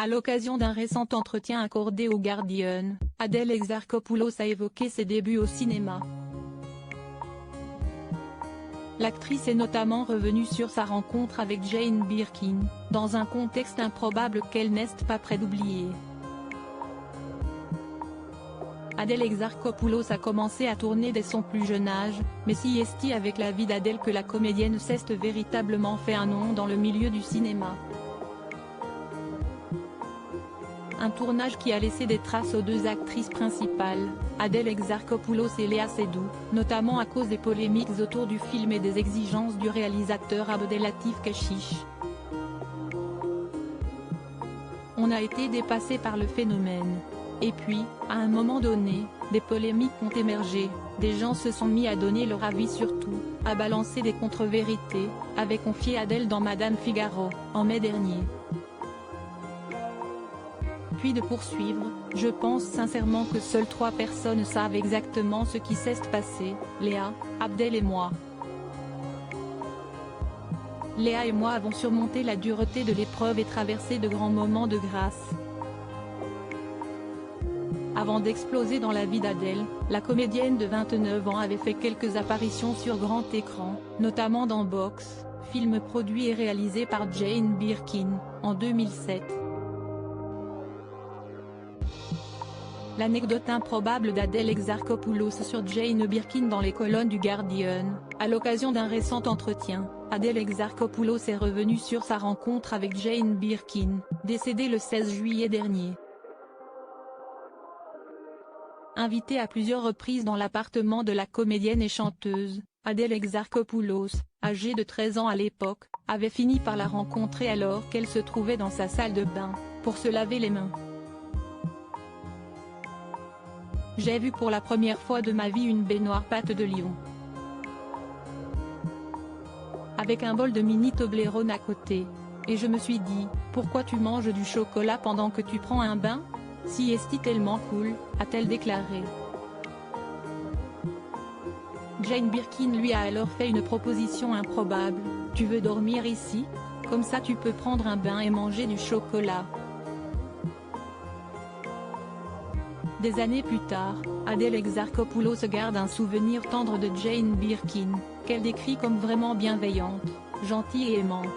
À l'occasion d'un récent entretien accordé au Guardian, Adèle Exarchopoulos a évoqué ses débuts au cinéma. L'actrice est notamment revenue sur sa rencontre avec Jane Birkin, dans un contexte improbable qu'elle n'est pas près d'oublier. Adèle Exarchopoulos a commencé à tourner dès son plus jeune âge, mais si est avec la vie d'Adèle que la comédienne s'est véritablement fait un nom dans le milieu du cinéma. Un tournage qui a laissé des traces aux deux actrices principales, Adèle Exarchopoulos et Léa Seydoux, notamment à cause des polémiques autour du film et des exigences du réalisateur Abdelatif Kechiche. On a été dépassé par le phénomène. Et puis, à un moment donné, des polémiques ont émergé, des gens se sont mis à donner leur avis sur tout, à balancer des contre-vérités, avait confié Adèle dans Madame Figaro, en mai dernier. Puis de poursuivre, je pense sincèrement que seules 3 personnes savent exactement ce qui s'est passé, Léa, Abdel et moi. Léa et moi avons surmonté la dureté de l'épreuve et traversé de grands moments de grâce. Avant d'exploser dans la vie d'Adèle, la comédienne de 29 ans avait fait quelques apparitions sur grand écran, notamment dans Box, film produit et réalisé par Jane Birkin, en 2007. L'anecdote improbable d'Adèle Exarchopoulos sur Jane Birkin dans les colonnes du Guardian. À l'occasion d'un récent entretien, Adèle Exarchopoulos est revenue sur sa rencontre avec Jane Birkin, décédée le 16 juillet dernier. Invitée à plusieurs reprises dans l'appartement de la comédienne et chanteuse, Adèle Exarchopoulos, âgée de 13 ans à l'époque, avait fini par la rencontrer alors qu'elle se trouvait dans sa salle de bain, pour se laver les mains. J'ai vu pour la première fois de ma vie une baignoire pâte de lion. Avec un bol de mini Toblerone à côté. Et je me suis dit, pourquoi tu manges du chocolat pendant que tu prends un bain? Si est tellement cool, a-t-elle déclaré. Jane Birkin lui a alors fait une proposition improbable, tu veux dormir ici? Comme ça tu peux prendre un bain et manger du chocolat. Des années plus tard, Adèle Exarchopoulos garde un souvenir tendre de Jane Birkin, qu'elle décrit comme vraiment bienveillante, gentille et aimante.